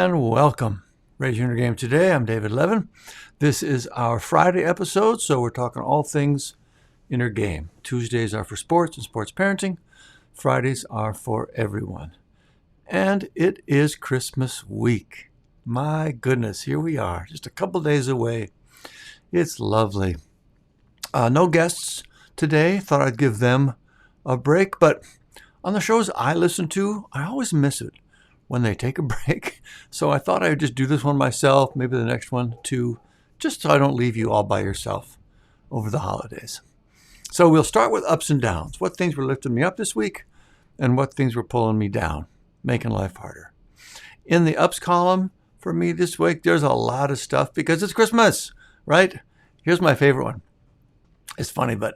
And welcome. Raise Your Game today. I'm David Levin. This is our Friday episode, so we're talking all things inner game. Tuesdays are for sports and sports parenting. Fridays are for everyone. And it is Christmas week. My goodness, here we are, just a couple days away. It's lovely. No guests today. Thought I'd give them a break, but on the shows I listen to, I always miss it when they take a break. So I thought I would just do this one myself, maybe the next one too, just so I don't leave you all by yourself over the holidays. So we'll start with ups and downs. What things were lifting me up this week and what things were pulling me down, making life harder. In the ups column for me this week, there's a lot of stuff because it's Christmas, right? Here's my favorite one. It's funny, but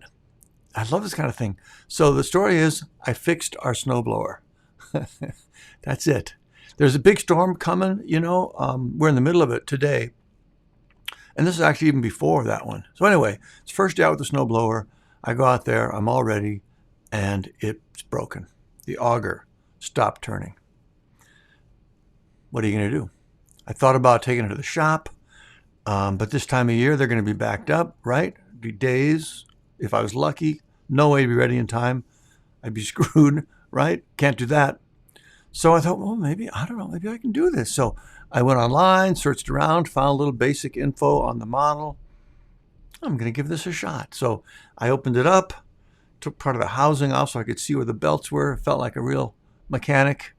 I love this kind of thing. So the story is I fixed our snowblower. That's it. There's a big storm coming, we're in the middle of it today. And this is actually even before that one. So anyway, it's first day out with the snowblower. I go out there, I'm all ready, and it's broken. The auger stopped turning. What are you going to do? I thought about taking it to the shop, but this time of year, they're going to be backed up, right? It'd be days. If I was lucky, no way to be ready in time. I'd be screwed, right? Can't do that. So I thought, well, maybe I can do this. So I went online, searched around, found a little basic info on the model. I'm going to give this a shot. So I opened it up, took part of the housing off so I could see where the belts were. Felt like a real mechanic.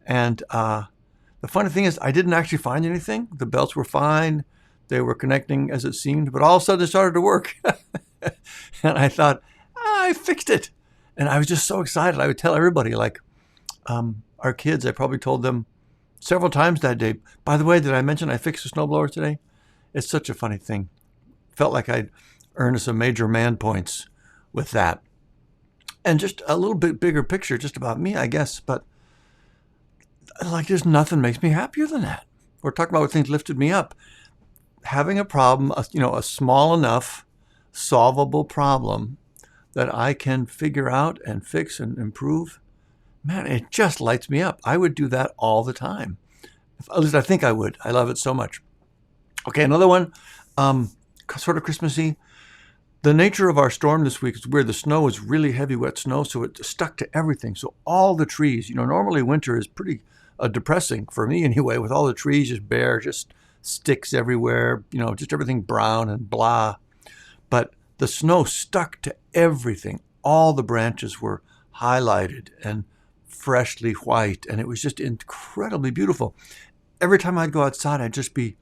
And the funny thing is, I didn't actually find anything. The belts were fine. They were connecting as it seemed. But all of a sudden, it started to work. And I thought, I fixed it. And I was just so excited. I would tell everybody, our kids, I probably told them several times that day, by the way, did I mention I fixed the snowblower today? It's such a funny thing. Felt like I'd earned some major man points with that. And just a little bit bigger picture just about me, I guess. But there's nothing makes me happier than that. We're talking about what things lifted me up. Having a problem, a small enough solvable problem that I can figure out and fix and improve. Man, it just lights me up. I would do that all the time. At least I think I would. I love it so much. Okay, another one, sort of Christmassy. The nature of our storm this week is weird. The snow is really heavy, wet snow, so it stuck to everything. So all the trees, normally winter is pretty depressing for me anyway, with all the trees just bare, just sticks everywhere, just everything brown and blah. But the snow stuck to everything. All the branches were highlighted and freshly white, and it was just incredibly beautiful. Every time I'd go outside, I'd just be,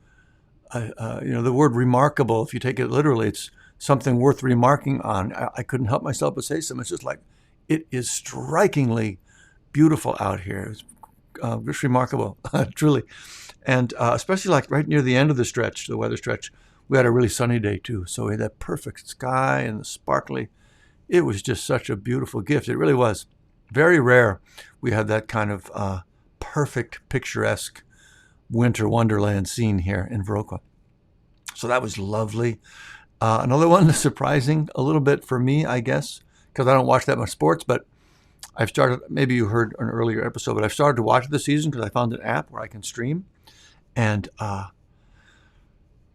the word remarkable, if you take it literally, it's something worth remarking on. I couldn't help myself but say something. It's just like, it is strikingly beautiful out here. It's just remarkable, truly. And especially right near the end of the stretch, the weather stretch, we had a really sunny day too. So we had that perfect sky and the sparkly. It was just such a beautiful gift. It really was. Very rare we had that kind of perfect, picturesque winter wonderland scene here in Viroqua. So that was lovely. Another one surprising a little bit for me, I guess, because I don't watch that much sports, but I've started, maybe you heard an earlier episode, but I've started to watch this season because I found an app where I can stream. And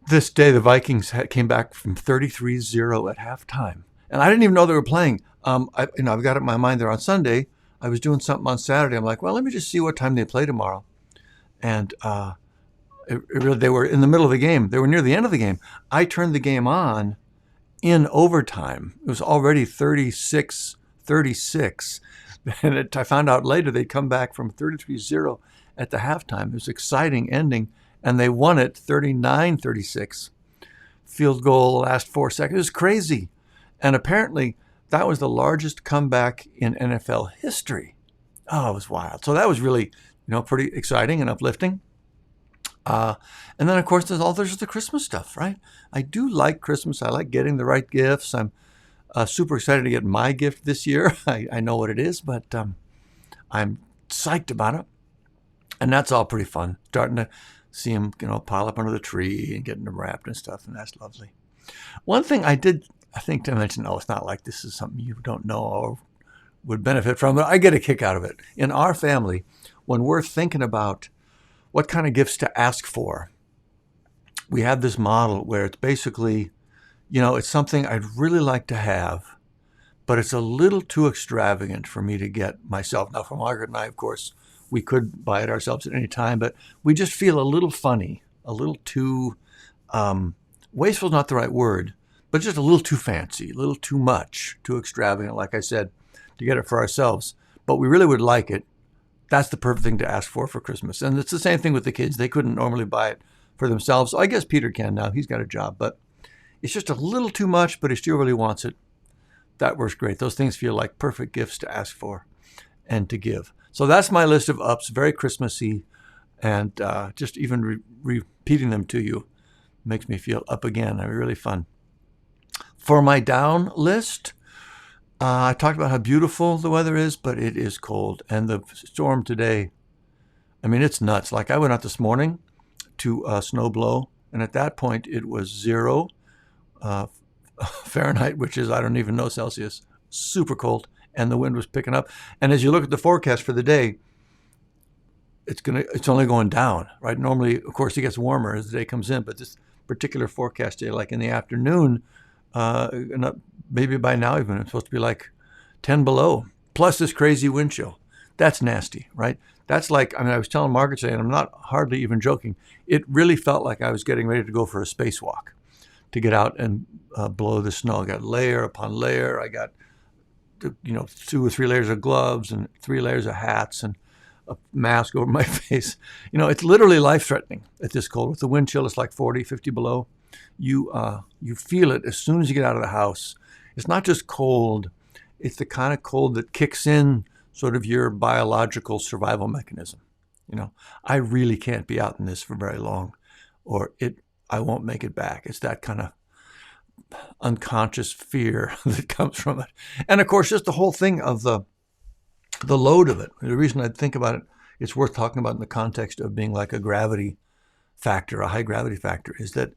this day, the Vikings came back from 33-0 at halftime. And I didn't even know they were playing. I've got it in my mind they're on Sunday. I was doing something on Saturday. I'm like, well, let me just see what time they play tomorrow. And they were in the middle of the game. They were near the end of the game. I turned the game on in overtime. It was already 36-36. And I found out later they'd come back from 33-0 at the halftime. It was an exciting ending. And they won it 39-36. Field goal, last 4 seconds. It was crazy. And apparently, that was the largest comeback in NFL history. Oh, it was wild. So that was really, pretty exciting and uplifting. And then, of course, there's the Christmas stuff, right? I do like Christmas. I like getting the right gifts. I'm super excited to get my gift this year. I know what it is, but I'm psyched about it. And that's all pretty fun. Starting to see them, pile up under the tree and getting them wrapped and stuff, and that's lovely. One thing I think to mention, it's not like this is something you don't know or would benefit from, but I get a kick out of it. In our family, when we're thinking about what kind of gifts to ask for. We have this model where it's basically, it's something I'd really like to have, but it's a little too extravagant for me to get myself. Now, for Margaret and I, of course, we could buy it ourselves at any time, but we just feel a little funny, a little too, wasteful is not the right word, but just a little too fancy, a little too much, too extravagant, like I said, to get it for ourselves. But we really would like it. That's the perfect thing to ask for Christmas. And it's the same thing with the kids. They couldn't normally buy it for themselves. So I guess Peter can now. He's got a job, but it's just a little too much, but he still really wants it. That works great. Those things feel like perfect gifts to ask for and to give. So that's my list of ups, very Christmassy, and just even repeating them to you makes me feel up again. They're really fun. For my down list, I talked about how beautiful the weather is, but it is cold. And the storm today, it's nuts. Like I went out this morning to snow blow, and at that point it was 0 Fahrenheit, which is, I don't even know, Celsius, super cold, and the wind was picking up. And as you look at the forecast for the day, it's only going down, right? Normally, of course, it gets warmer as the day comes in, but this particular forecast day, like in the afternoon, maybe by now even, it's supposed to be like 10 below, plus this crazy wind chill. That's nasty, right? That's like, I was telling Margaret today, and I'm not hardly even joking, it really felt like I was getting ready to go for a spacewalk, to get out and blow the snow. I got layer upon layer. I got, 2 or 3 layers of gloves and 3 layers of hats and a mask over my face. It's literally life-threatening at this cold. With the wind chill, it's like 40, 50 below. You feel it as soon as you get out of the house. It's not just cold. It's the kind of cold that kicks in sort of your biological survival mechanism. I really can't be out in this for very long, or I won't make it back. It's that kind of unconscious fear that comes from it. And of course, just the whole thing of the load of it. The reason I think about it, it's worth talking about in the context of being like a gravity factor, a high gravity factor, is that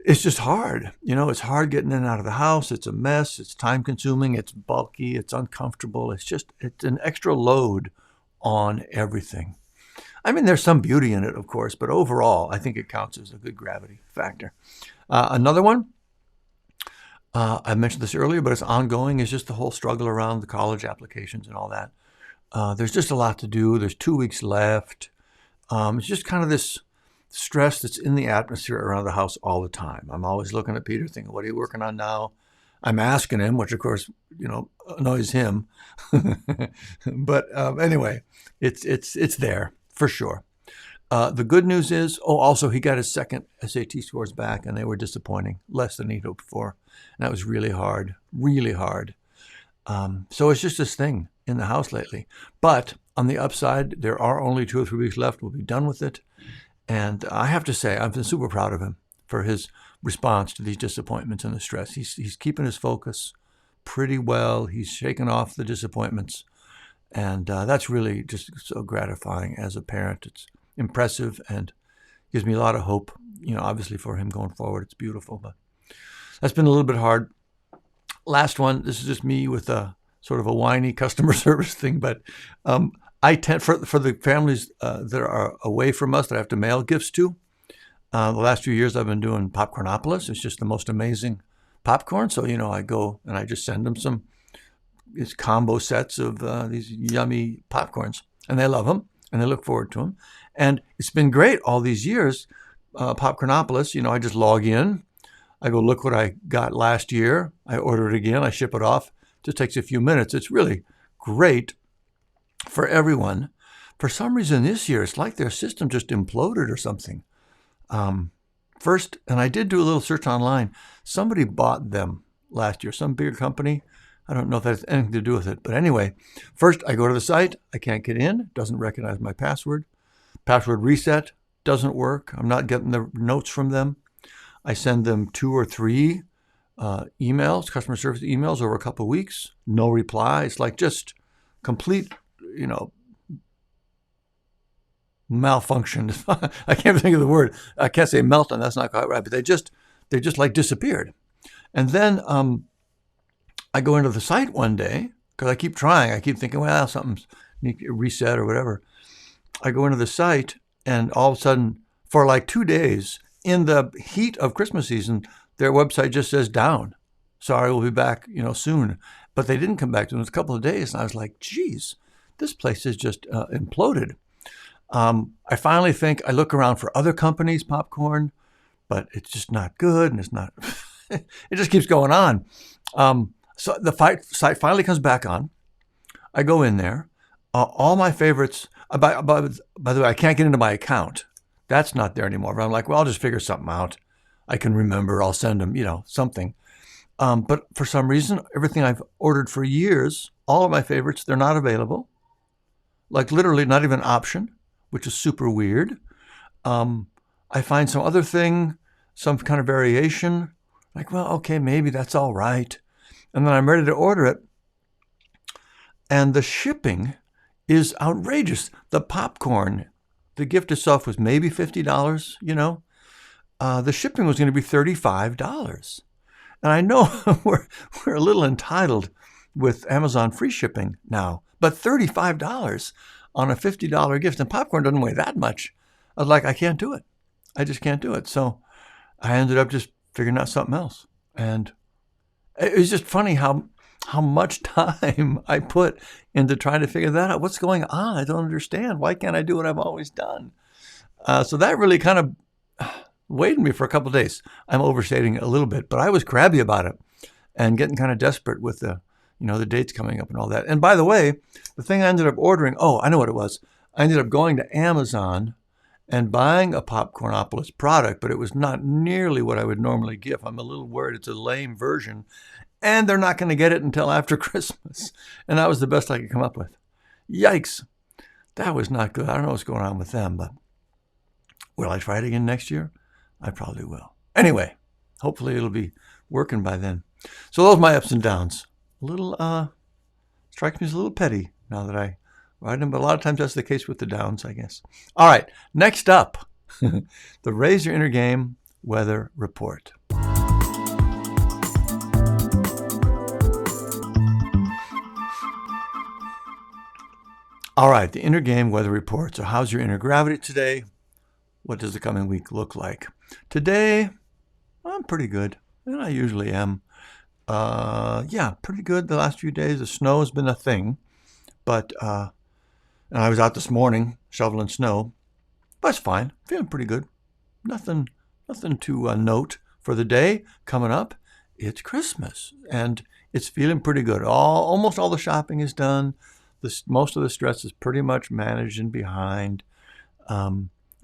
it's just hard. It's hard getting in and out of the house. It's a mess. It's time consuming. It's bulky. It's uncomfortable. It's an extra load on everything. There's some beauty in it, of course, but overall, I think it counts as a good gravity factor. Another one, I mentioned this earlier, but it's ongoing, is just the whole struggle around the college applications and all that. There's just a lot to do. There's 2 weeks left. It's just kind of this stress that's in the atmosphere around the house all the time. I'm always looking at Peter thinking, what are you working on now? I'm asking him, which of course, annoys him. But anyway, it's there for sure. The good news is, also he got his second SAT scores back, and they were disappointing, less than he'd hoped for. And that was really hard, really hard. So it's just this thing in the house lately. But on the upside, there are only 2 or 3 weeks left. We'll be done with it. And I have to say, I've been super proud of him for his response to these disappointments and the stress. He's keeping his focus pretty well. He's shaking off the disappointments. And that's really just so gratifying as a parent. It's impressive and gives me a lot of hope, obviously for him going forward. It's beautiful, but that's been a little bit hard. Last one, this is just me with a sort of a whiny customer service thing, but I tend, for the families that are away from us that I have to mail gifts to, the last few years I've been doing Popcornopolis. It's just the most amazing popcorn. So, I go and I just send them these combo sets of these yummy popcorns, and they love them and they look forward to them. And it's been great all these years. Popcornopolis, I just log in. I go, look what I got last year. I order it again. I ship it off. It just takes a few minutes. It's really great for everyone. For some reason this year, it's like their system just imploded or something. First, and I did do a little search online, somebody bought them last year, some bigger company. I don't know if that has anything to do with it. But anyway, first I go to the site. I can't get in. Doesn't recognize my password. Password reset doesn't work. I'm not getting the notes from them. I send them 2 or 3 emails, customer service emails over a couple of weeks. No reply. It's like just complete, malfunction. I can't think of the word. I can't say meltdown. That's not quite right. But they just like disappeared. And then I go into the site one day because I keep trying. I keep thinking, well, something's reset or whatever. I go into the site And all of a sudden, for like 2 days, in the heat of Christmas season, their website just says down. Sorry, we'll be back, soon. But they didn't come back to it. It was a couple of days, and I was like, geez, this place is just imploded. I finally think I look around for other companies' popcorn, but it's just not good, and it's not. It just keeps going on. So the site finally comes back on. I go in there. All my favorites. By the way, I can't get into my account. That's not there anymore. But I'm like, well, I'll just figure something out. I can remember. I'll send them, something. But for some reason, everything I've ordered for years, all of my favorites, they're not available. Like literally not even an option, which is super weird. I find some other thing, some kind of variation. Like, well, okay, maybe that's all right. And then I'm ready to order it. And the shipping is outrageous. The popcorn, the gift itself was maybe $50, The shipping was going to be $35. And I know we're a little entitled with Amazon free shipping now, but $35 on a $50 gift, and popcorn doesn't weigh that much. I was like, I can't do it. I just can't do it. So I ended up just figuring out something else. And it was just funny how much time I put into trying to figure that out. What's going on? I don't understand. Why can't I do what I've always done? So that really kind of weighed me for a couple of days. I'm overstating it a little bit, but I was crabby about it and getting kind of desperate with the dates coming up and all that. And by the way, the thing I ended up ordering, I know what it was. I ended up going to Amazon and buying a Popcornopolis product, but it was not nearly what I would normally give. I'm a little worried it's a lame version, and they're not going to get it until after Christmas. And that was the best I could come up with. Yikes. That was not good. I don't know what's going on with them, but will I try it again next year? I probably will. Anyway, hopefully it'll be working by then. So those are my ups and downs. A little, strikes me as a little petty now that I ride them, but a lot of times that's the case with the downs, I guess. All right, next up, the Raise Your Inner Game Weather Report. All right, the Inner Game Weather Report. So how's your inner gravity today? What does the coming week look like? Today, I'm pretty good, and I usually am. Pretty good the last few days. The snow has been a thing, but and I was out this morning shoveling snow, but it's fine. Feeling pretty good. Nothing to note for the day coming up. It's Christmas, and it's feeling pretty good. Almost all the shopping is done. Most of the stress is pretty much managed and behind.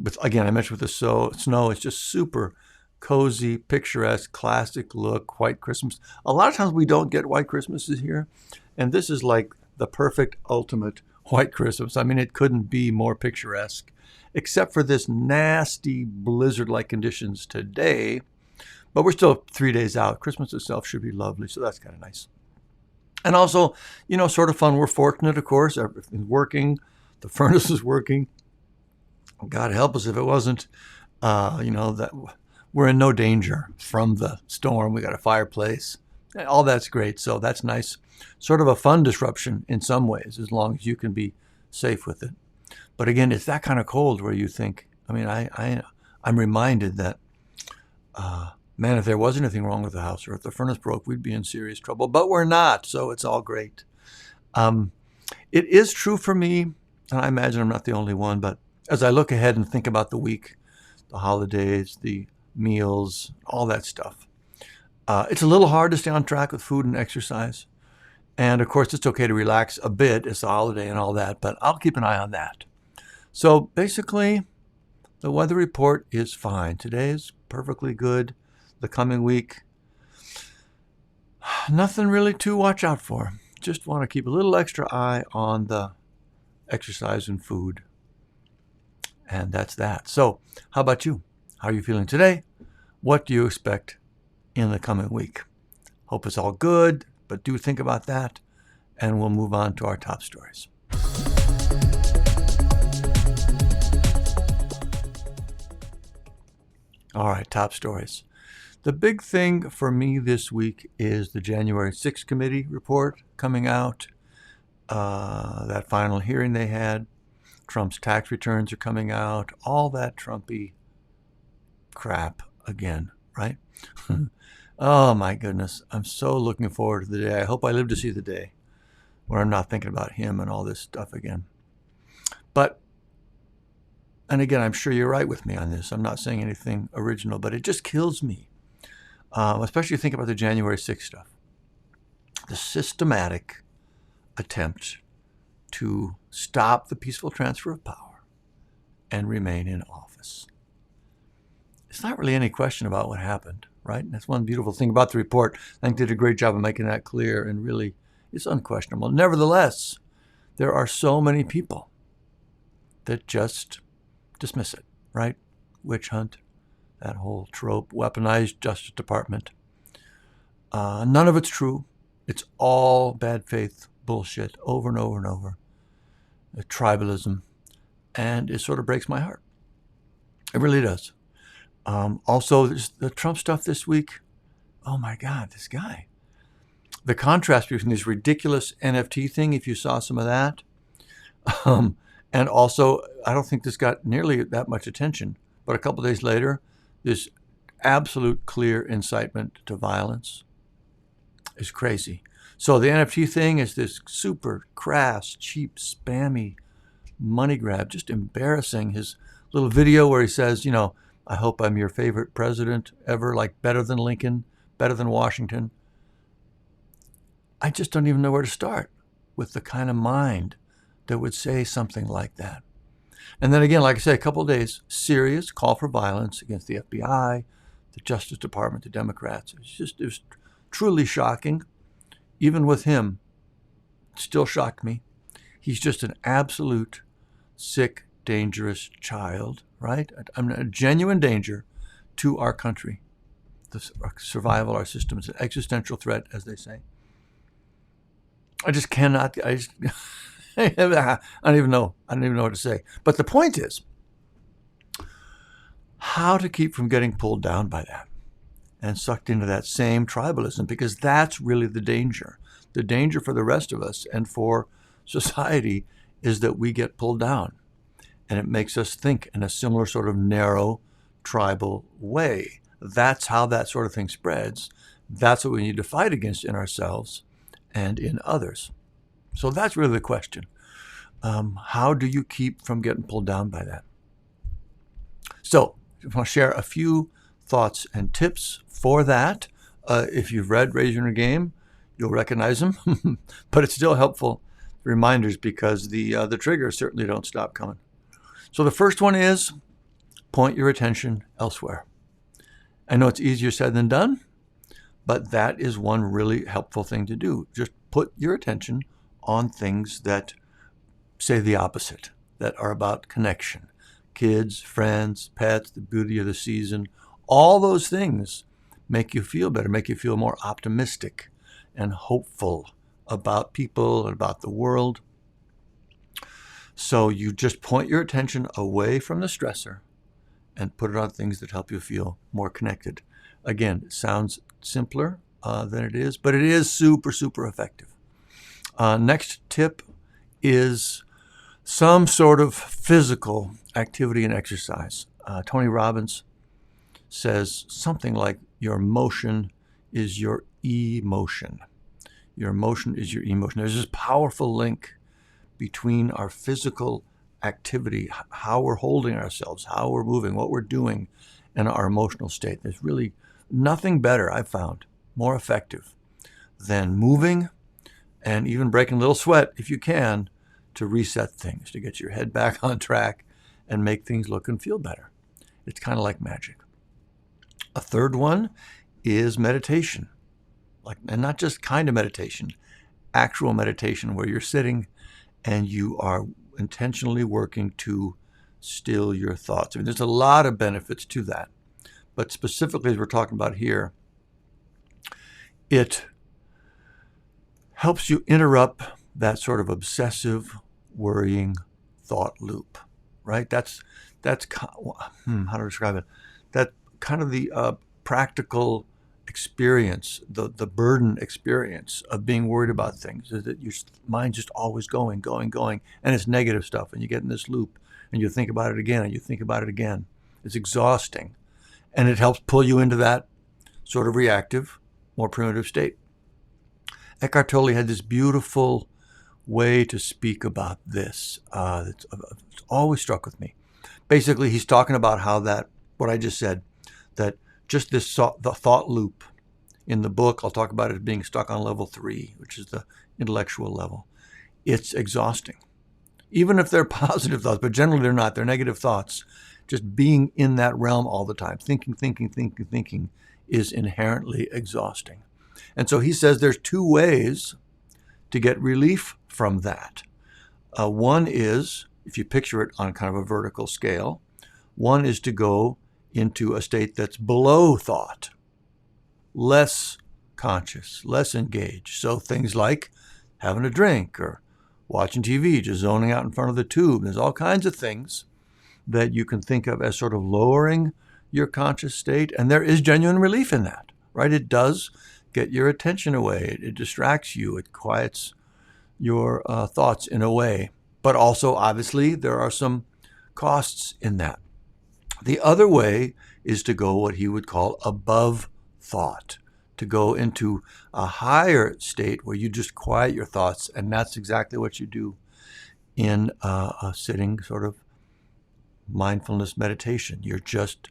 But again, I mentioned with the snow, it's just super cozy, picturesque, classic look, white Christmas. A lot of times we don't get white Christmases here, and this is like the perfect, ultimate white Christmas. I mean, it couldn't be more picturesque, except for this nasty blizzard-like conditions today. But we're still 3 days out. Christmas itself should be lovely, so that's kind of nice. And also, sort of fun. We're fortunate, of course. Everything's working. The furnace is working. God help us if it wasn't. That we're in no danger from the storm. We got a fireplace. All that's great. So that's nice. Sort of a fun disruption in some ways, as long as you can be safe with it. But again, it's that kind of cold where you think, I'm reminded that, man, if there was anything wrong with the house or if the furnace broke, we'd be in serious trouble. But we're not, so it's all great. It is true for me, and I imagine I'm not the only one, but as I look ahead and think about the week, the holidays, the meals, all that stuff, it's a little hard to stay on track with food and exercise. And of course, it's okay to relax a bit. It's a holiday and all that, but I'll keep an eye on that. So basically, the weather report is fine. Today is perfectly good. The coming week, nothing really to watch out for. Just want to keep a little extra eye on the exercise and food. And that's that. So how about you? How are you feeling today? What do you expect in the coming week? Hope it's all good, but do think about that. And we'll move on to our top stories. All right, top stories. The big thing for me this week is the January 6th committee report coming out, that final hearing they had. Trump's tax returns are coming out, all that Trumpy crap again, right? Oh my goodness. I'm so looking forward to the day. I hope I live to see the day where I'm not thinking about him and all this stuff again. But, and again, I'm sure you're right with me on this. I'm not saying anything original, but it just kills me. Especially think about the January 6th stuff. The systematic attempt to stop the peaceful transfer of power and remain in office. It's not really any question about what happened, right? And that's one beautiful thing about the report. I think they did a great job of making that clear, and really, it's unquestionable. Nevertheless, there are so many people that just dismiss it, right? Witch hunt, that whole trope, weaponized Justice Department. None of it's true. It's all bad faith bullshit over and over and over. Tribalism. And it sort of breaks my heart. It really does. Also, the Trump stuff this week. Oh my God, this guy. The contrast between this ridiculous NFT thing, if you saw some of that, and also, I don't think this got nearly that much attention, but a couple of days later, this absolute clear incitement to violence is crazy. So the NFT thing is this super crass, cheap, spammy money grab, just embarrassing. His little video where he says, you know, I hope I'm your favorite president ever, like better than Lincoln, better than Washington. I just don't even know where to start with the kind of mind that would say something like that. And then again, like I say, a couple of days, serious call for violence against the FBI, the Justice Department, the Democrats. It was truly shocking. Even with him, it still shocked me. He's just an absolute sick, dangerous child, right? I'm a genuine danger to our country, the survival of our system. It's an existential threat, as they say. I just cannot. I don't even know. I don't even know what to say. But the point is, how to keep from getting pulled down by that and sucked into that same tribalism, because that's really the danger. The danger for the rest of us and for society is that we get pulled down, and it makes us think in a similar sort of narrow tribal way. That's how that sort of thing spreads. That's what we need to fight against in ourselves and in others. So that's really the question. How do you keep from getting pulled down by that? So I want to share a few thoughts and tips for that. If you've read Raise Your Game, you'll recognize them, but it's still helpful reminders because the triggers certainly don't stop coming. So the first one is point your attention elsewhere. I know it's easier said than done, but that is one really helpful thing to do. Just put your attention on things that say the opposite, that are about connection. Kids, friends, pets, the beauty of the season, all those things make you feel better, make you feel more optimistic and hopeful about people and about the world. So you just point your attention away from the stressor and put it on things that help you feel more connected. Again, it sounds simpler than it is, but it is super, super effective. Next tip is some sort of physical activity and exercise. Tony Robbins says something like your motion is your emotion. Your emotion is your emotion. There's this powerful link between our physical activity, how we're holding ourselves, how we're moving, what we're doing, and our emotional state. There's really nothing better, I've found, more effective than moving and even breaking a little sweat, if you can, to reset things, to get your head back on track and make things look and feel better. It's kind of like magic. A third one is meditation, and not just kind of meditation, actual meditation where you're sitting and you are intentionally working to still your thoughts. I mean, there's a lot of benefits to that, but specifically as we're talking about here, it helps you interrupt that sort of obsessive, worrying thought loop, right? That's how to describe it. That kind of the practical experience, the burden experience of being worried about things, is that your mind's just always going, and it's negative stuff, and you get in this loop, and you think about it again, and you think about it again. It's exhausting, and it helps pull you into that sort of reactive, more primitive state. Eckhart Tolle had this beautiful way to speak about this. It's always struck with me. Basically, he's talking about how that, what I just said, that just this the thought loop in the book, I'll talk about it as being stuck on level 3, which is the intellectual level. It's exhausting. Even if they're positive thoughts, but generally they're not. They're negative thoughts. Just being in that realm all the time, thinking is inherently exhausting. And so he says there's 2 ways to get relief from that. One is, if you picture it on kind of a vertical scale, one is to go into a state that's below thought, less conscious, less engaged. So things like having a drink or watching TV, just zoning out in front of the tube. There's all kinds of things that you can think of as sort of lowering your conscious state. And there is genuine relief in that, right? It does get your attention away. It distracts you. It quiets your thoughts in a way. But also, obviously, there are some costs in that. The other way is to go what he would call above thought, to go into a higher state where you just quiet your thoughts. And that's exactly what you do in a sitting sort of mindfulness meditation. You're just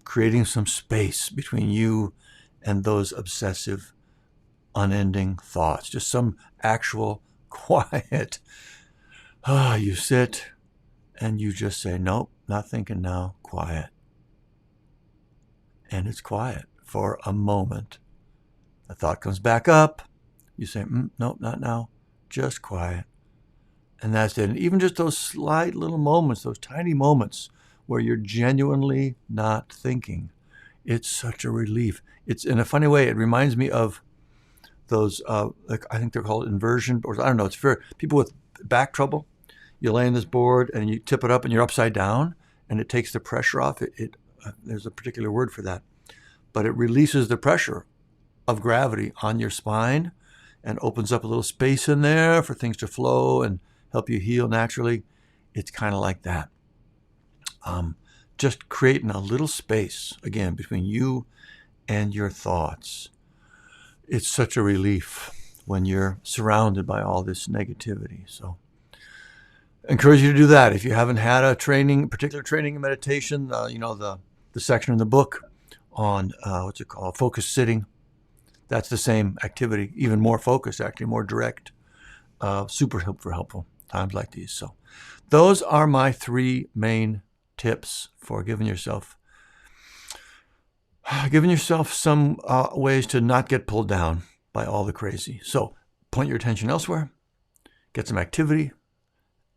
creating some space between you and those obsessive, unending thoughts, just some actual quiet. You sit and you just say, nope, not thinking now, quiet. And it's quiet for a moment. The thought comes back up. You say, nope, not now, just quiet. And that's it. And even just those slight little moments, those tiny moments where you're genuinely not thinking, it's such a relief. It's, in a funny way, it reminds me of those, like I think they're called inversion boards. I don't know. It's for people with back trouble. You lay on this board and you tip it up and you're upside down and it takes the pressure off. There's a particular word for that. But it releases the pressure of gravity on your spine and opens up a little space in there for things to flow and help you heal naturally. It's kind of like that. Just creating a little space, again, between you and your thoughts. It's such a relief when you're surrounded by all this negativity. So I encourage you to do that. If you haven't had a particular training in meditation, the section in the book on, what's it called, focused sitting, that's the same activity, even more focused, actually, more direct, super helpful times like these. So those are my 3 main tips for giving yourself some ways to not get pulled down by all the crazy. So point your attention elsewhere, get some activity,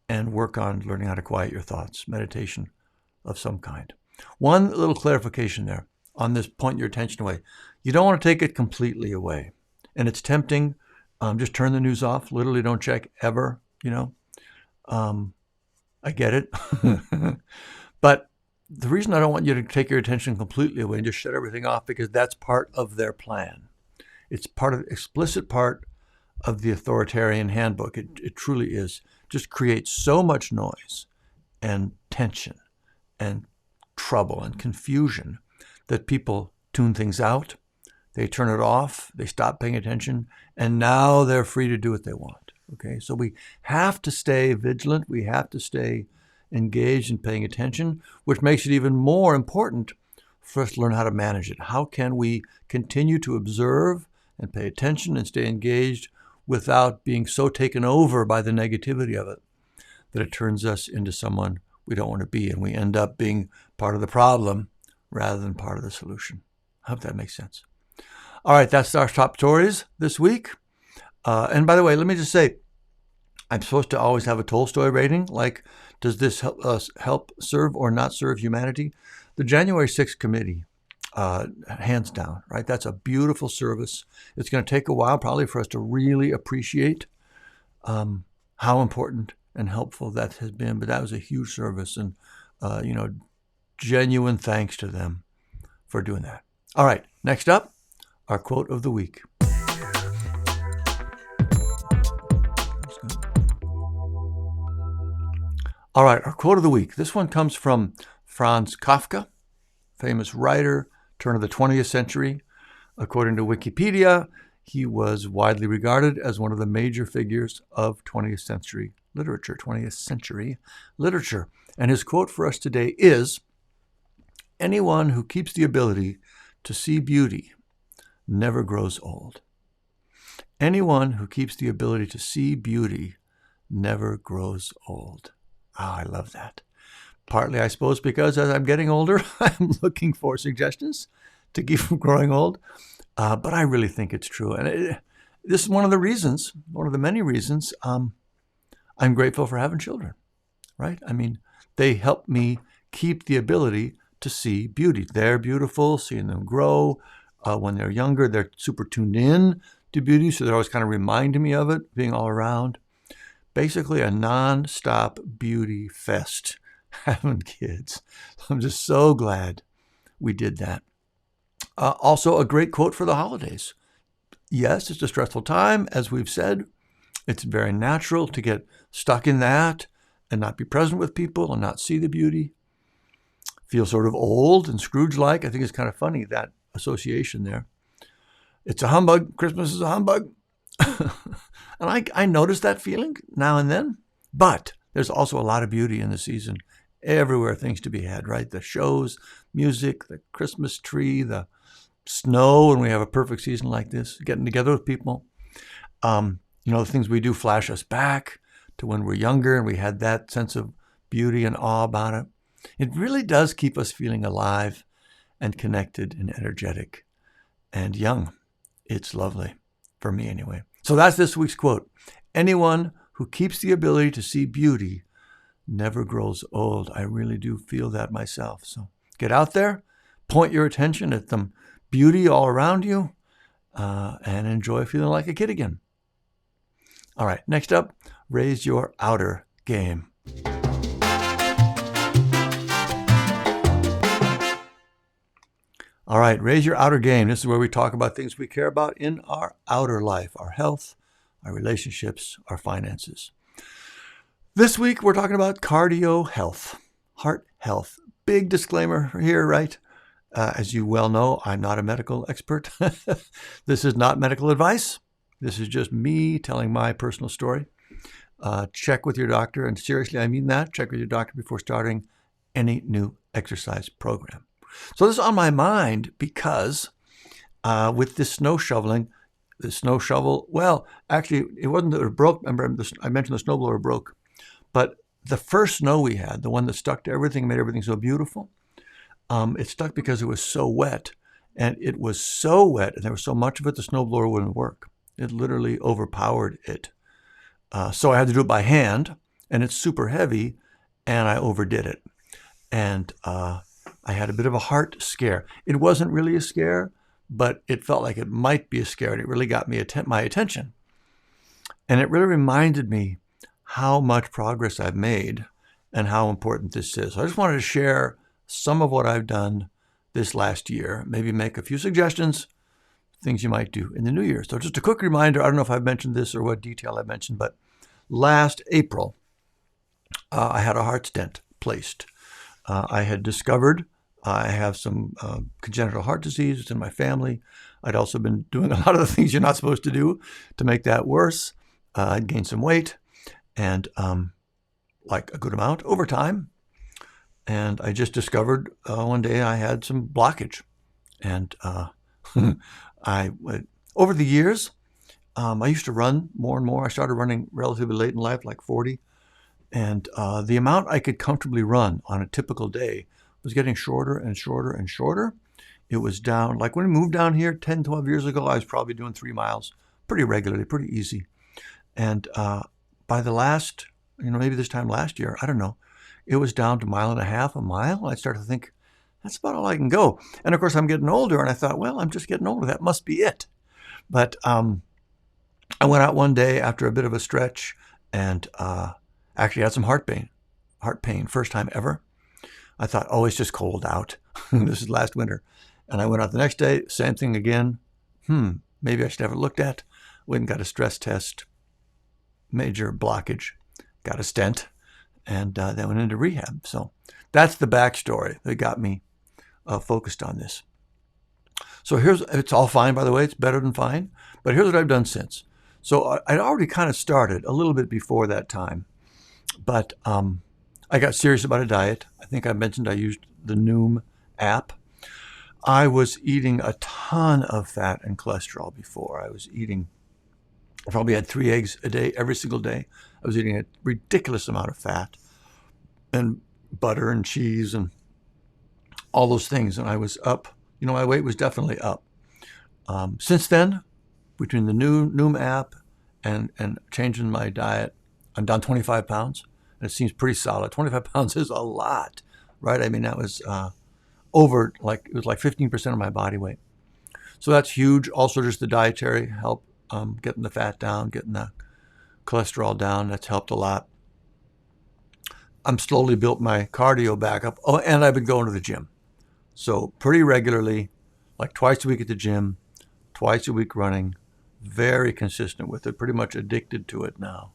and work on learning how to quiet your thoughts, meditation of some kind. One little clarification there on this point your attention away. You don't want to take it completely away. And it's tempting. Just turn the news off. Literally don't check ever, I get it. But the reason I don't want you to take your attention completely away and just shut everything off, because that's part of their plan. It's explicit part of the authoritarian handbook. It truly is. Just creates so much noise and tension and trouble and confusion that people tune things out. They turn it off. They stop paying attention. And now they're free to do what they want. Okay, so we have to stay vigilant. We have to stay engaged in paying attention, which makes it even more important for us to learn how to manage it. How can we continue to observe and pay attention and stay engaged without being so taken over by the negativity of it that it turns us into someone we don't want to be, and we end up being part of the problem rather than part of the solution. I hope that makes sense. All right, that's our top stories this week. And by the way, let me just say, I'm supposed to always have a Tolstoy rating, like, does this help serve or not serve humanity? The January 6th committee, hands down, right? That's a beautiful service. It's going to take a while probably for us to really appreciate how important and helpful that has been, but that was a huge service, and genuine thanks to them for doing that. All right, next up, our quote of the week. All right, our quote of the week. This one comes from Franz Kafka, famous writer, turn of the 20th century. According to Wikipedia, he was widely regarded as one of the major figures of 20th century literature. And his quote for us today is, "Anyone who keeps the ability to see beauty never grows old." Anyone who keeps the ability to see beauty never grows old. Ah, I love that. Partly, I suppose, because as I'm getting older, I'm looking for suggestions to keep from growing old. But I really think it's true. And this is one of the reasons, one of the many reasons, I'm grateful for having children, right? I mean, they help me keep the ability to see beauty. They're beautiful, seeing them grow. When they're younger, they're super tuned in to beauty, so they're always kind of reminding me of it, being all around. Basically a non-stop beauty fest, having kids. I'm just so glad we did that. Also, a great quote for the holidays. Yes, it's a stressful time, as we've said. It's very natural to get stuck in that and not be present with people and not see the beauty. Feel sort of old and Scrooge-like. I think it's kind of funny, that association there. It's a humbug. Christmas is a humbug. And I notice that feeling now and then. But there's also a lot of beauty in the season. Everywhere things to be had, right? The shows, music, the Christmas tree, the snow, when we have a perfect season like this, getting together with people. The things we do flash us back to when we're younger and we had that sense of beauty and awe about it. It really does keep us feeling alive and connected and energetic and young. It's lovely, for me anyway. So that's this week's quote. Anyone who keeps the ability to see beauty never grows old. I really do feel that myself. So get out there, point your attention at the beauty all around you, and enjoy feeling like a kid again. All right, next up, raise your outer game. All right, raise your outer game. This is where we talk about things we care about in our outer life, our health, our relationships, our finances. This week, we're talking about cardio health, heart health. Big disclaimer here, right? As you well know, I'm not a medical expert. This is not medical advice. This is just me telling my personal story. Check with your doctor, and seriously, I mean that. Check with your doctor before starting any new exercise program. So this is on my mind because with this snow shoveling, the snow shovel, well, actually, it wasn't that it broke. Remember, I mentioned the snowblower broke. But the first snow we had, the one that stuck to everything, made everything so beautiful, it stuck because it was so wet. And it was so wet, and there was so much of it, the snowblower wouldn't work. It literally overpowered it. So I had to do it by hand, and it's super heavy, and I overdid it. And I had a bit of a heart scare. It wasn't really a scare, but it felt like it might be a scare, and it really got me my attention. And it really reminded me how much progress I've made and how important this is. So I just wanted to share some of what I've done this last year, maybe make a few suggestions, things you might do in the new year. So just a quick reminder, I don't know if I've mentioned this or what detail I mentioned, but last April, I had a heart stent placed. I had discovered I have some congenital heart disease. It's in my family. I'd also been doing a lot of the things you're not supposed to do to make that worse. I'd gained some weight and like a good amount over time. And I just discovered one day I had some blockage. And over the years, I used to run more and more. I started running relatively late in life, like 40. And the amount I could comfortably run on a typical day was getting shorter and shorter and shorter. It was down, like when we moved down here 10, 12 years ago, I was probably doing 3 miles pretty regularly, pretty easy. And by the last, maybe this time last year, I don't know, it was down to 1.5 miles. I started to think, that's about all I can go. And of course, I'm getting older, and I thought, well, I'm just getting older. That must be it. But I went out one day after a bit of a stretch and actually had some heart pain, first time ever. I thought, oh, it's just cold out. This is last winter. And I went out the next day, same thing again. Maybe I should have it looked at. Went and got a stress test, major blockage, got a stent, and then went into rehab. So that's the backstory that got me focused on this. So it's all fine, by the way. It's better than fine. But here's what I've done since. So I'd already kind of started a little bit before that time. But I got serious about a diet. I think I mentioned I used the Noom app. I was eating a ton of fat and cholesterol before. I probably had 3 eggs a day, every single day. I was eating a ridiculous amount of fat and butter and cheese and all those things. And I was up. My weight was definitely up. Since then, between the new Noom app and changing my diet, I'm down 25 pounds. And it seems pretty solid. 25 pounds is a lot, right? I mean, that was it was like 15% of my body weight. So that's huge. Also, just the dietary help, getting the fat down, getting the cholesterol down. That's helped a lot. I'm slowly built my cardio back up. Oh, and I've been going to the gym. So pretty regularly, like twice a week at the gym, twice a week running, very consistent with it, pretty much addicted to it now.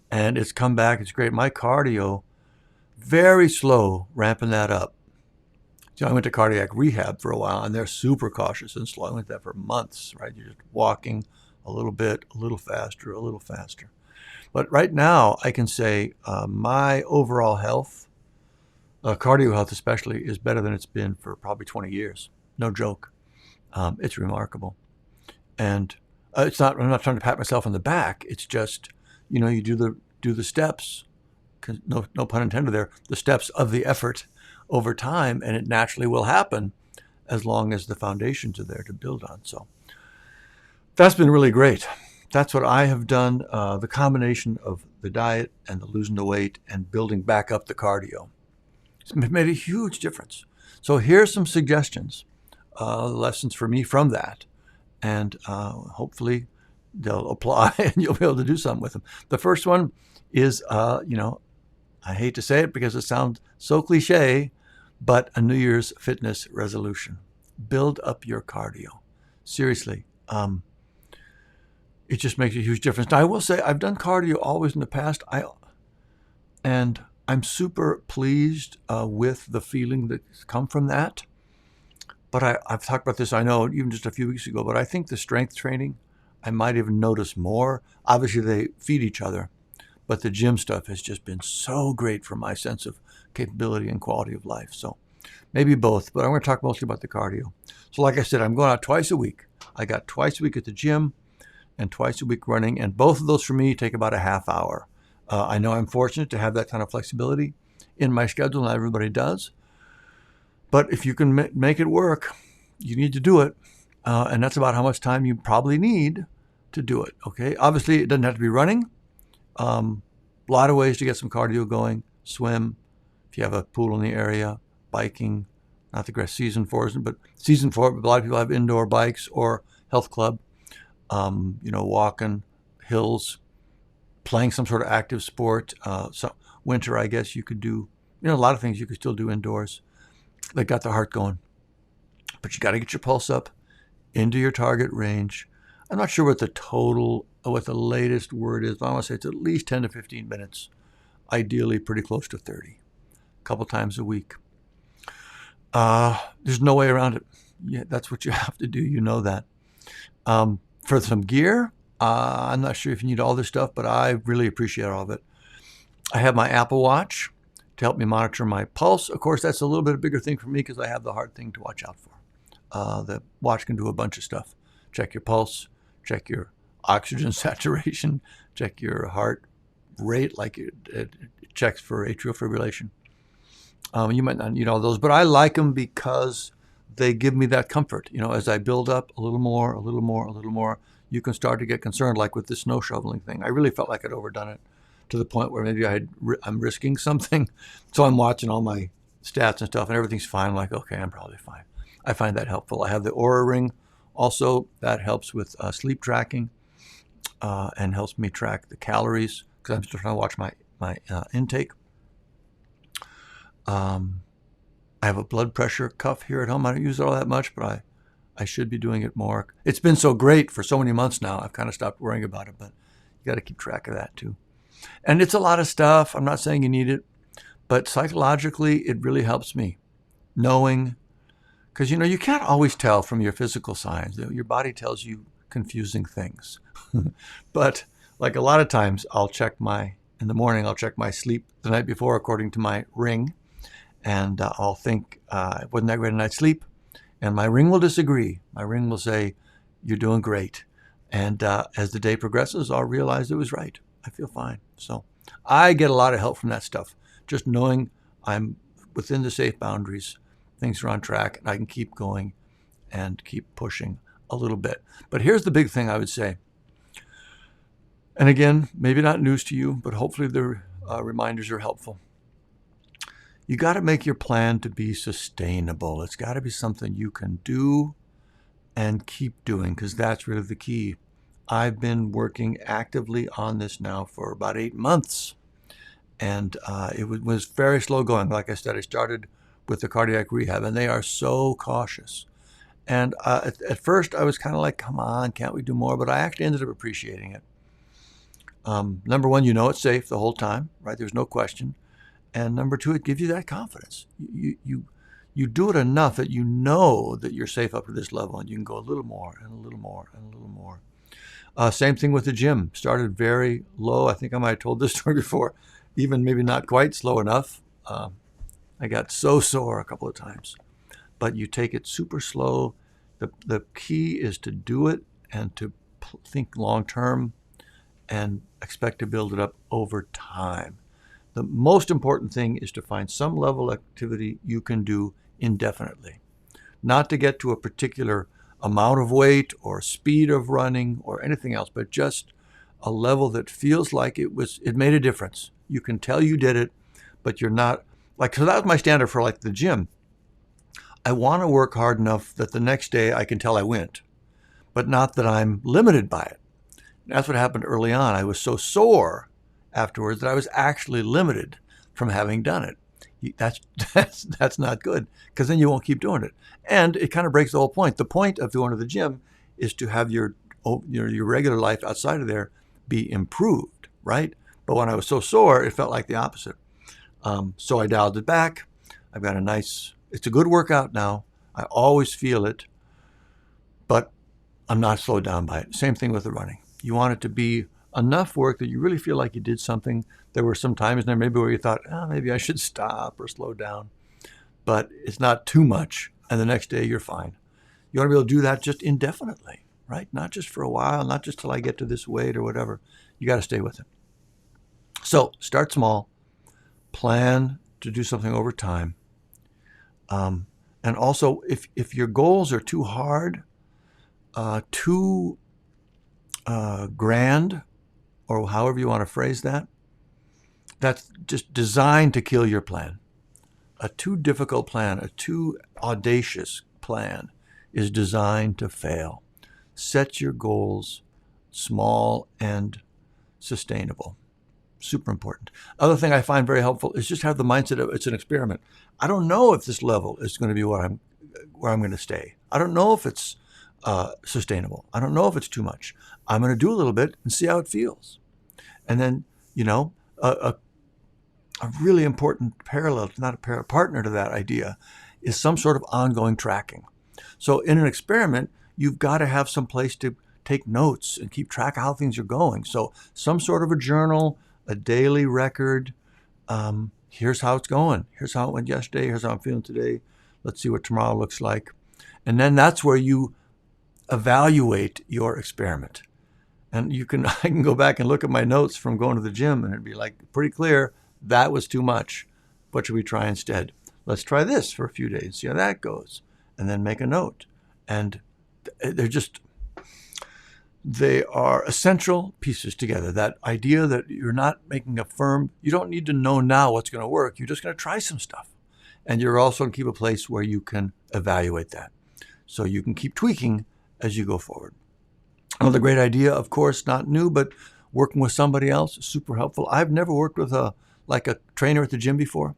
And it's come back. It's great. My cardio, very slow, ramping that up. So I went to cardiac rehab for a while, and they're super cautious and slow. I went there for months, right? You're just walking a little bit, a little faster, a little faster. But right now, I can say my overall health, cardio health especially, is better than it's been for probably 20 years. No joke. It's remarkable. And I'm not trying to pat myself on the back. It's just, you do the steps, no pun intended there, the steps of the effort over time, and it naturally will happen as long as the foundations are there to build on. So that's been really great. That's what I have done, the combination of the diet and the losing the weight and building back up the cardio. It's made a huge difference. So here's some suggestions, lessons for me from that. And hopefully they'll apply and you'll be able to do something with them. The first one is, I hate to say it because it sounds so cliche, but a New Year's fitness resolution. Build up your cardio. Seriously. It just makes a huge difference. Now, I will say I've done cardio always in the past. And I'm super pleased with the feeling that's come from that. But I've talked about this, I know, even just a few weeks ago, but I think the strength training, I might even notice more. Obviously, they feed each other. But the gym stuff has just been so great for my sense of capability and quality of life. So maybe both, but I'm going to talk mostly about the cardio. So like I said, I'm going out twice a week. I got twice a week at the gym and twice a week running. And both of those for me take about a half hour. I know I'm fortunate to have that kind of flexibility in my schedule. Not everybody does. But if you can make it work, you need to do it. And that's about how much time you probably need to do it. Okay. Obviously, it doesn't have to be running. A lot of ways to get some cardio going. Swim, if you have a pool in the area. Biking, not the grass season for it, but a lot of people have indoor bikes or health club. Walking, hills, playing some sort of active sport. Winter, I guess you could do, a lot of things you could still do indoors that got the heart going. But you got to get your pulse up into your target range. I'm not sure what the latest word is, but I want to say it's at least 10 to 15 minutes, ideally pretty close to 30, a couple times a week. There's no way around it. Yeah, that's what you have to do. You know that. For some gear, I'm not sure if you need all this stuff, but I really appreciate all of it. I have my Apple Watch to help me monitor my pulse. Of course, that's a little bit a bigger thing for me because I have the heart thing to watch out for. The watch can do a bunch of stuff. Check your pulse, check your oxygen saturation, check your heart rate, like it checks for atrial fibrillation. You might not need all those, but I like them because they give me that comfort. As I build up a little more, you can start to get concerned, like with the snow shoveling thing. I really felt like I'd overdone it to the point where maybe I'm risking something. So I'm watching all my stats and stuff, and everything's fine. I'm like, okay, I'm probably fine. I find that helpful. I have the Oura Ring also. That helps with sleep tracking and helps me track the calories because I'm still trying to watch my intake. I have a blood pressure cuff here at home. I don't use it all that much, but I should be doing it more. It's been so great for so many months now. I've kind of stopped worrying about it, but you got to keep track of that too. And it's a lot of stuff. I'm not saying you need it, but psychologically, it really helps me knowing, because you can't always tell from your physical signs. Your body tells you confusing things. But like a lot of times, in the morning, I'll check my sleep the night before according to my ring. And I'll think, wasn't that great a night's sleep? And my ring will disagree. My ring will say, you're doing great. And as the day progresses, I'll realize it was right. I feel fine. So I get a lot of help from that stuff. Just knowing I'm within the safe boundaries, things are on track, and I can keep going and keep pushing a little bit. But here's the big thing I would say. And again, maybe not news to you, but hopefully the reminders are helpful. You got to make your plan to be sustainable. It's got to be something you can do and keep doing, because that's really the key. I've been working actively on this now for about 8 months, and it was very slow going. Like I said, I started with the cardiac rehab, and they are so cautious. And at first, I was kind of like, come on, can't we do more? But I actually ended up appreciating it. Number one, it's safe the whole time, right? There's no question. And number two, it gives you that confidence. You do it enough that you know that you're safe up to this level, and you can go a little more and a little more and a little more. Same thing with the gym. Started very low. I think I might have told this story before, even maybe not quite slow enough. I got so sore a couple of times. But you take it super slow. The key is to do it and to think long term and expect to build it up over time. The most important thing is to find some level of activity you can do indefinitely. Not to get to a particular amount of weight or speed of running or anything else, but just a level that feels like it made a difference. You can tell you did it, but you're not so that was my standard for the gym. I want to work hard enough that the next day I can tell I went, but not that I'm limited by it. That's what happened early on. I was so sore afterwards that I was actually limited from having done it. That's not good, because then you won't keep doing it. And it kind of breaks the whole point. The point of going to the gym is to have your regular life outside of there be improved, right? But when I was so sore, it felt like the opposite. So I dialed it back. I've got it's a good workout now. I always feel it, but I'm not slowed down by it. Same thing with the running. You want it to be enough work that you really feel like you did something. There were some times there maybe where you thought, maybe I should stop or slow down, but it's not too much. And the next day you're fine. You want to be able to do that just indefinitely, right? Not just for a while, not just till I get to this weight or whatever. You got to stay with it. So start small, plan to do something over time. And also if your goals are too hard, too grand, or however you want to phrase that, that's just designed to kill your plan. A too difficult plan, a too audacious plan is designed to fail. Set your goals small and sustainable. Super important. Other thing I find very helpful is just have the mindset of it's an experiment. I don't know if this level is going to be where I'm going to stay. I don't know if it's sustainable. I don't know if it's too much. I'm going to do a little bit and see how it feels. And then, a really important parallel, not a partner to that idea, is some sort of ongoing tracking. So in an experiment, you've got to have some place to take notes and keep track of how things are going. So some sort of a journal, a daily record. Here's how it's going. Here's how it went yesterday. Here's how I'm feeling today. Let's see what tomorrow looks like. And then that's where you evaluate your experiment. And I can go back and look at my notes from going to the gym, and it'd be pretty clear that was too much. What should we try instead? Let's try this for a few days, see how that goes, and then make a note. And they are essential pieces together. That idea that you're not making you don't need to know now what's going to work. You're just going to try some stuff. And you're also going to keep a place where you can evaluate that. So you can keep tweaking as you go forward. Another great idea, of course, not new, but working with somebody else is super helpful. I've never worked with a trainer at the gym before.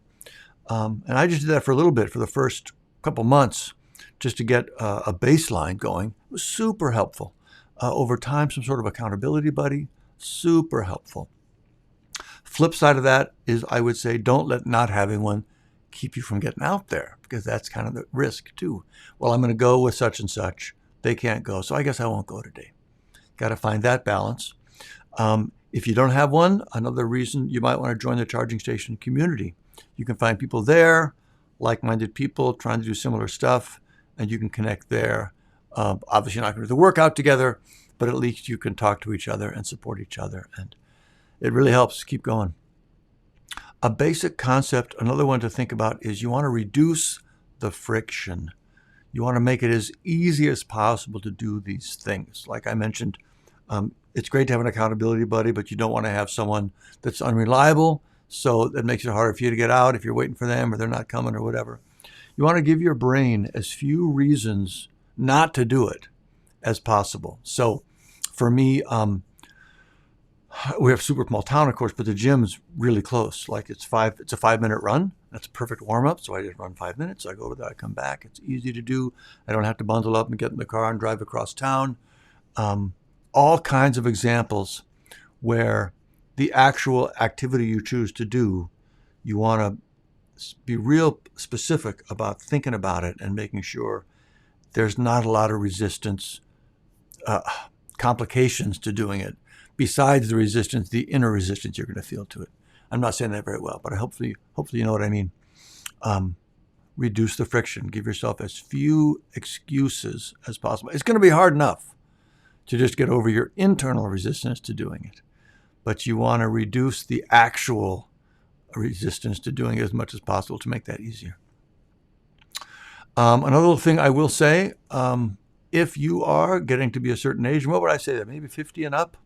And I just did that for a little bit for the first couple months just to get a baseline going. It was super helpful. Over time, some sort of accountability buddy, super helpful. Flip side of that is, I would say, don't let not having one keep you from getting out there, because that's kind of the risk too. Well, I'm going to go with such and such. They can't go, so I guess I won't go today. Got to find that balance. If you don't have one, another reason you might want to join the charging station community. You can find people there, like-minded people trying to do similar stuff, and you can connect there. Obviously, you're not going to do the workout together, but at least you can talk to each other and support each other, and it really helps keep going. A basic concept, another one to think about, is you want to reduce the friction. You want to make it as easy as possible to do these things. Like I mentioned, it's great to have an accountability buddy, but you don't want to have someone that's unreliable, so that makes it harder for you to get out if you're waiting for them or they're not coming or whatever. You want to give your brain as few reasons not to do it as possible. So for me, we have a super small town, of course, but the gym's really close. Like it's a 5-minute run. That's a perfect warm up. So I just run 5 minutes. I go over there, I come back. It's easy to do. I don't have to bundle up and get in the car and drive across town. All kinds of examples where the actual activity you choose to do, you want to be real specific about thinking about it and making sure there's not a lot of resistance, complications to doing it, besides the resistance, the inner resistance you're going to feel to it. I'm not saying that very well, but hopefully you know what I mean. Reduce the friction. Give yourself as few excuses as possible. It's going to be hard enough to just get over your internal resistance to doing it, but you want to reduce the actual resistance to doing it as much as possible to make that easier. Another little thing I will say, if you are getting to be a certain age, what would I say, that maybe 50 and up?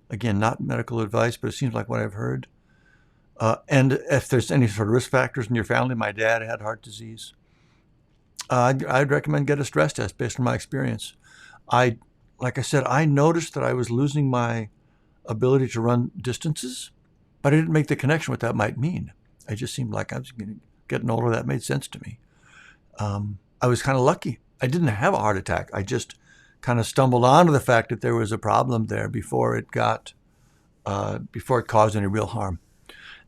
Again, not medical advice, but it seems like what I've heard. And if there's any sort of risk factors in your family, my dad had heart disease. I'd recommend get a stress test based on my experience. Like I said, I noticed that I was losing my ability to run distances, but I didn't make the connection what that might mean. I just seemed like I was getting older. That made sense to me. I was kind of lucky. I didn't have a heart attack. I just kind of stumbled onto the fact that there was a problem there before it caused any real harm.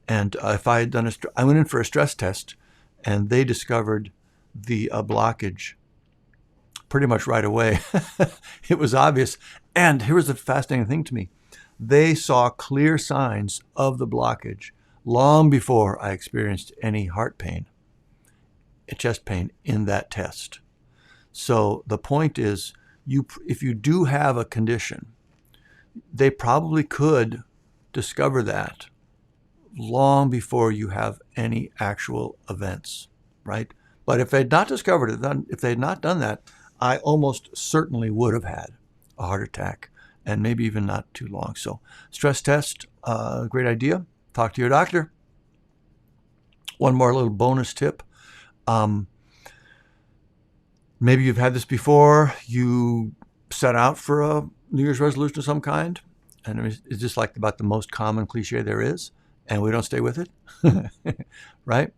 And if I had done I went in for a stress test, and they discovered the blockage pretty much right away. It was obvious. And here was the fascinating thing to me. They saw clear signs of the blockage long before I experienced any heart pain, chest pain in that test. So the point is, if you do have a condition, they probably could discover that long before you have any actual events, right? But if they'd not discovered it, if they'd not done that, I almost certainly would have had a heart attack, and maybe even not too long. So stress test, great idea. Talk to your doctor. One more little bonus tip. Maybe you've had this before. You set out for a New Year's resolution of some kind, and it's just like about the most common cliche there is, and we don't stay with it, right?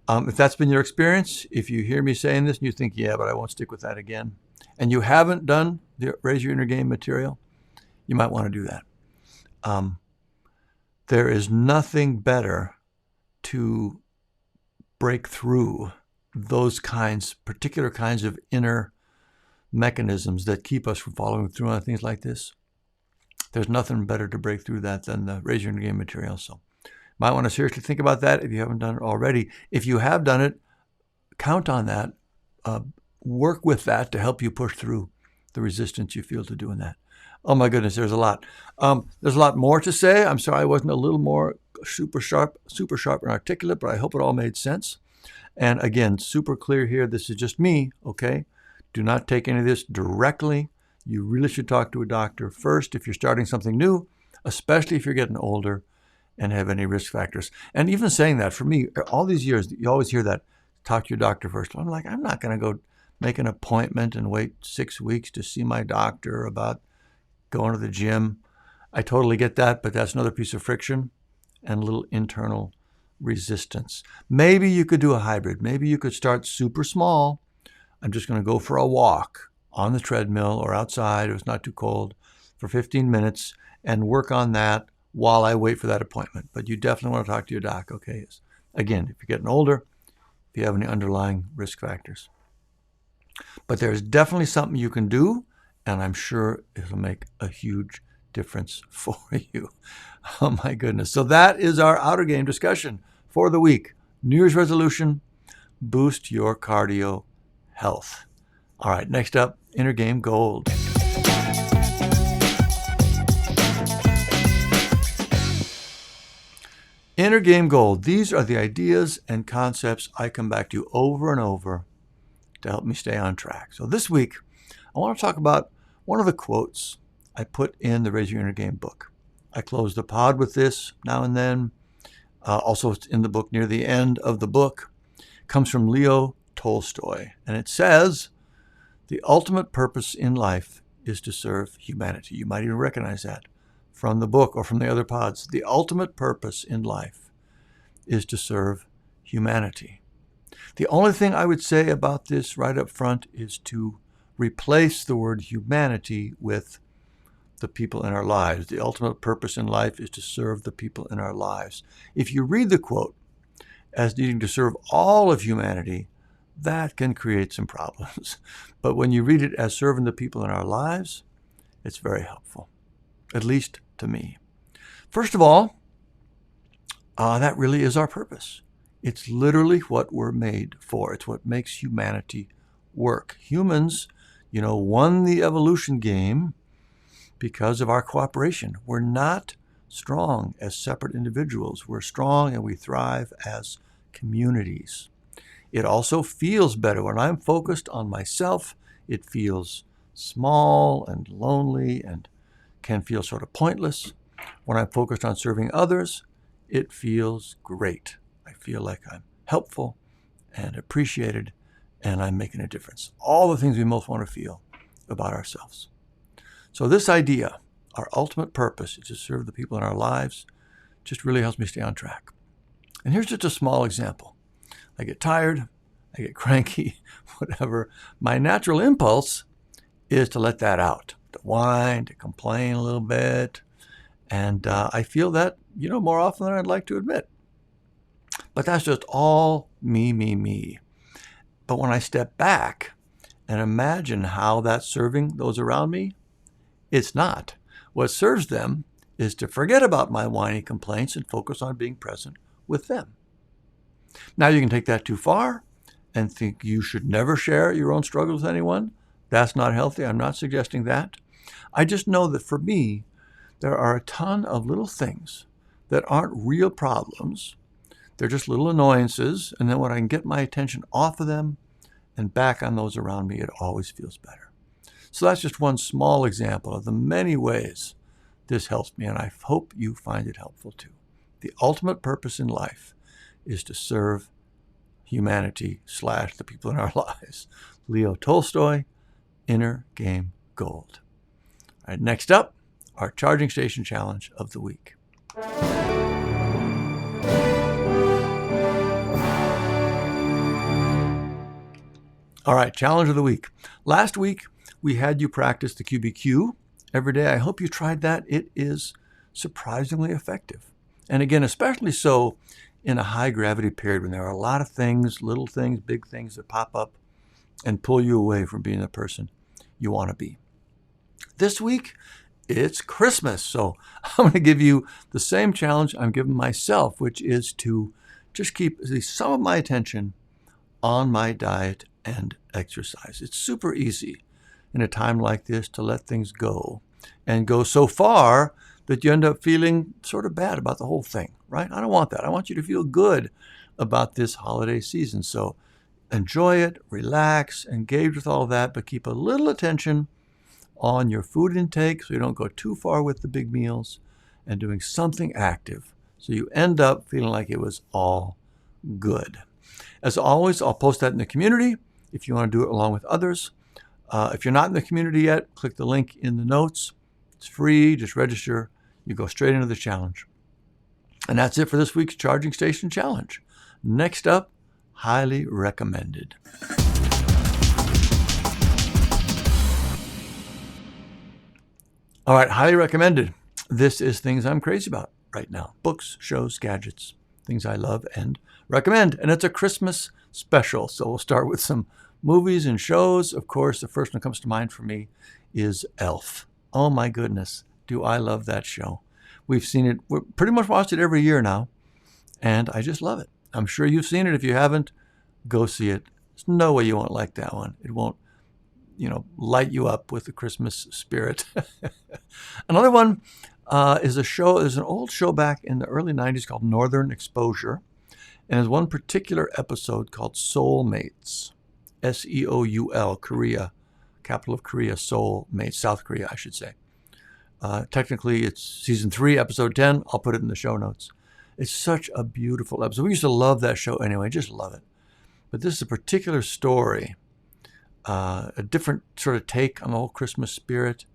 If that's been your experience, if you hear me saying this and you think, yeah, but I won't stick with that again, and you haven't done the Raise Your Inner Game material, you might want to do that. There is nothing better to break through those particular kinds of inner mechanisms that keep us from following through on things like this. There's nothing better to break through that than the Raise Your Inner Game material. So might want to seriously think about that if you haven't done it already. If you have done it, count on that. Work with that to help you push through the resistance you feel to doing that. Oh my goodness, there's a lot. There's a lot more to say. I'm sorry I wasn't a little more super sharp and articulate, but I hope it all made sense. And again, super clear here. This is just me, okay? Do not take any of this directly. You really should talk to a doctor first if you're starting something new, especially if you're getting older and have any risk factors. And even saying that, for me, all these years, you always hear that, talk to your doctor first. I'm like, I'm not going to go make an appointment and wait 6 weeks to see my doctor about going to the gym. I totally get that, but that's another piece of friction and a little internal resistance. Maybe you could do a hybrid. Maybe you could start super small. I'm just going to go for a walk on the treadmill or outside if it's not too cold for 15 minutes and work on that while I wait for that appointment. But you definitely want to talk to your doc, okay? Again, if you're getting older, if you have any underlying risk factors. But there's definitely something you can do, and I'm sure it'll make a huge difference for you. Oh my goodness. So that is our outer game discussion for the week. New Year's resolution, boost your cardio health. All right, next up, inner game gold. Inner game gold. These are the ideas and concepts I come back to over and over to help me stay on track. So this week, I want to talk about one of the quotes I put in the Raise Your Inner Game book. I close the pod with this now and then. Also, it's in the book near the end of the book. It comes from Leo Tolstoy, and it says, "The ultimate purpose in life is to serve humanity." You might even recognize that from the book or from the other pods. The ultimate purpose in life is to serve humanity. The only thing I would say about this right up front is to replace the word humanity with the people in our lives. The ultimate purpose in life is to serve the people in our lives. If you read the quote as needing to serve all of humanity, that can create some problems. But when you read it as serving the people in our lives, it's very helpful, at least to me. First of all, that really is our purpose. It's literally what we're made for. It's what makes humanity work. Humans, won the evolution game because of our cooperation. We're not strong as separate individuals. We're strong and we thrive as communities. It also feels better. When I'm focused on myself, it feels small and lonely and can feel sort of pointless. When I'm focused on serving others, it feels great. I feel like I'm helpful and appreciated and I'm making a difference. All the things we most want to feel about ourselves. So this idea, our ultimate purpose is to serve the people in our lives, just really helps me stay on track. And here's just a small example. I get tired, I get cranky, whatever. My natural impulse is to let that out, to whine, to complain a little bit. And I feel that, more often than I'd like to admit. But that's just all me. But when I step back and imagine how that's serving those around me, it's not. What serves them is to forget about my whiny complaints and focus on being present with them. Now you can take that too far and think you should never share your own struggles with anyone. That's not healthy. I'm not suggesting that. I just know that for me, there are a ton of little things that aren't real problems. They're just little annoyances. And then when I can get my attention off of them and back on those around me, it always feels better. So that's just one small example of the many ways this helps me, and I hope you find it helpful too. The ultimate purpose in life is to serve humanity / the people in our lives. Leo Tolstoy, Inner Game Gold. All right, next up, our charging station challenge of the week. All right, challenge of the week. Last week, we had you practice the QBQ every day. I hope you tried that. It is surprisingly effective. And again, especially so in a high gravity period when there are a lot of things, little things, big things that pop up and pull you away from being the person you want to be. This week, it's Christmas. So I'm going to give you the same challenge I'm giving myself, which is to just keep at least some of my attention on my diet and exercise. It's super easy in a time like this to let things go and go so far that you end up feeling sort of bad about the whole thing, right? I don't want that. I want you to feel good about this holiday season. So enjoy it, relax, engage with all that, but keep a little attention on your food intake so you don't go too far with the big meals and doing something active so you end up feeling like it was all good. As always, I'll post that in the community if you want to do it along with others. If you're not in the community yet, click the link in the notes. It's free. Just register. You go straight into the challenge. And that's it for this week's Charging Station Challenge. Next up, highly recommended. All right, highly recommended. This is things I'm crazy about right now. Books, shows, gadgets, things I love and recommend. And it's a Christmas special. So we'll start with some movies and shows. Of course, the first one that comes to mind for me is Elf. Oh my goodness, do I love that show. We've seen it, we're pretty much watched it every year now, and I just love it. I'm sure you've seen it. If you haven't, go see it. There's no way you won't like that one. It won't, light you up with the Christmas spirit. Another one is an old show back in the early 90s called Northern Exposure. And there's one particular episode called Soulmates. Seoul, Korea, capital of Korea, Seoul, South Korea, I should say. Technically, it's season 3, episode 10. I'll put it in the show notes. It's such a beautiful episode. We used to love that show anyway, just love it. But this is a particular story, a different sort of take on the whole Christmas spirit.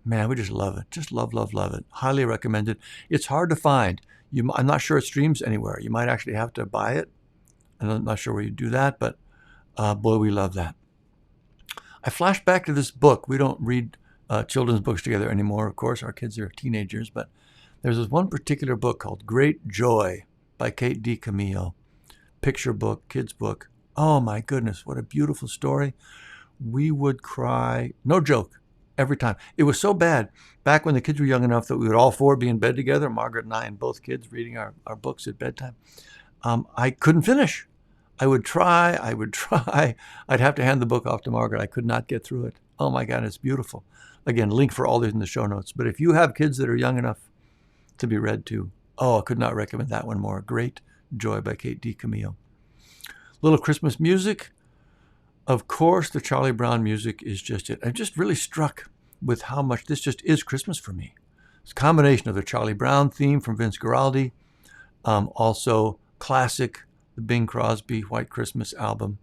Man, we just love it. Just love, love, love it. Highly recommended. It's hard to find. I'm not sure it streams anywhere. You might actually have to buy it. I'm not sure where you do that, but boy, we love that. I flash back to this book. We don't read children's books together anymore, of course. Our kids are teenagers, but there's this one particular book called Great Joy by Kate DiCamillo. Picture book, kids book. Oh my goodness, what a beautiful story. We would cry, no joke, every time. It was so bad back when the kids were young enough that we would all 4 be in bed together, Margaret and I and both kids reading our books at bedtime. I couldn't finish. I would try. I'd have to hand the book off to Margaret. I could not get through it. Oh my God, it's beautiful. Again, link for all these in the show notes. But if you have kids that are young enough to be read to, I could not recommend that one more. Great Joy by Kate DiCamillo. Little Christmas music. Of course, the Charlie Brown music is just it. I'm just really struck with how much this just is Christmas for me. It's a combination of the Charlie Brown theme from Vince Guaraldi, also classic, the Bing Crosby White Christmas album.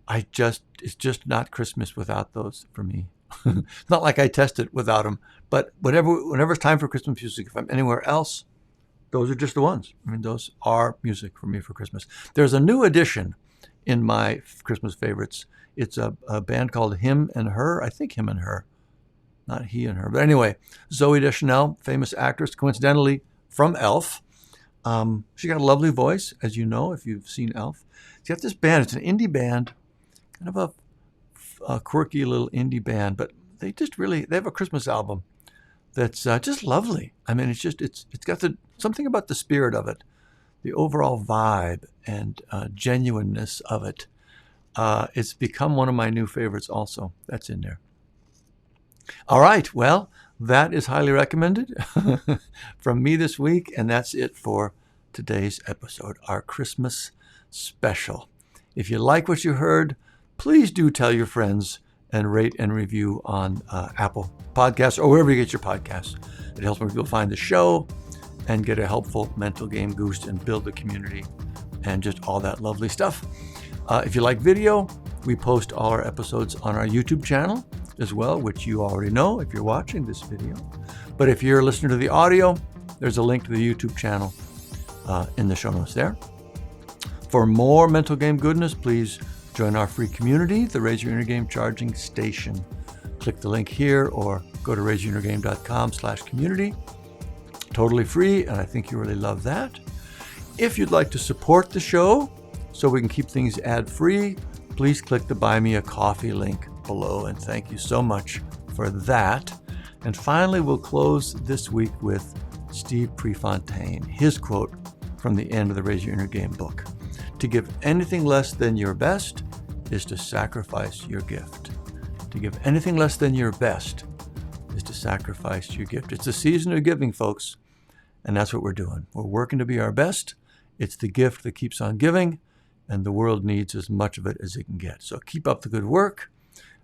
It's just not Christmas without those for me. It's not like I test it without them, but whenever it's time for Christmas music, if I'm anywhere else, those are just the ones. I mean, those are music for me for Christmas. There's a new addition in my Christmas favorites. It's a band called Him and Her. I think Him and Her, not He and Her. But anyway, Zooey Deschanel, famous actress, coincidentally from Elf. She got a lovely voice, as you know, if you've seen Elf. She got this band. It's an indie band, kind of a quirky little indie band, but they have a Christmas album that's just lovely. I mean, it's got something about the spirit of it, the overall vibe and genuineness of it. It's become one of my new favorites also. That's in there. All right, well, that is highly recommended from me this week, and that's it for today's episode, our Christmas special. If you like what you heard, please do tell your friends and rate and review on Apple Podcasts or wherever you get your podcasts. It helps more people find the show and get a helpful mental game boost and build the community and just all that lovely stuff. If you like video, we post all our episodes on our YouTube channel as well, which you already know if you're watching this video. But if you're listening to the audio, there's a link to the YouTube channel in the show notes there. For more mental game goodness, please join our free community, the Raise Your Inner Game Charging Station. Click the link here or go to raiseyourinnergame.com/community. Totally free, and I think you really love that. If you'd like to support the show so we can keep things ad-free, please click the Buy Me a Coffee link below, and thank you so much for that. And finally, we'll close this week with Steve Prefontaine, his quote from the end of the Raise Your Inner Game book. To give anything less than your best is to sacrifice your gift. To give anything less than your best is to sacrifice your gift. It's a season of giving, folks, and that's what we're doing. We're working to be our best. It's the gift that keeps on giving, and the world needs as much of it as it can get. So keep up the good work.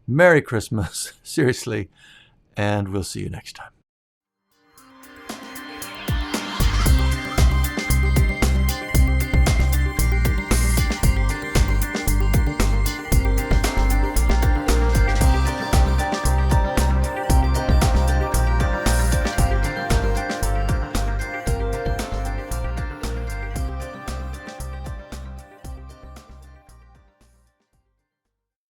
Merry Christmas, seriously, and we'll see you next time.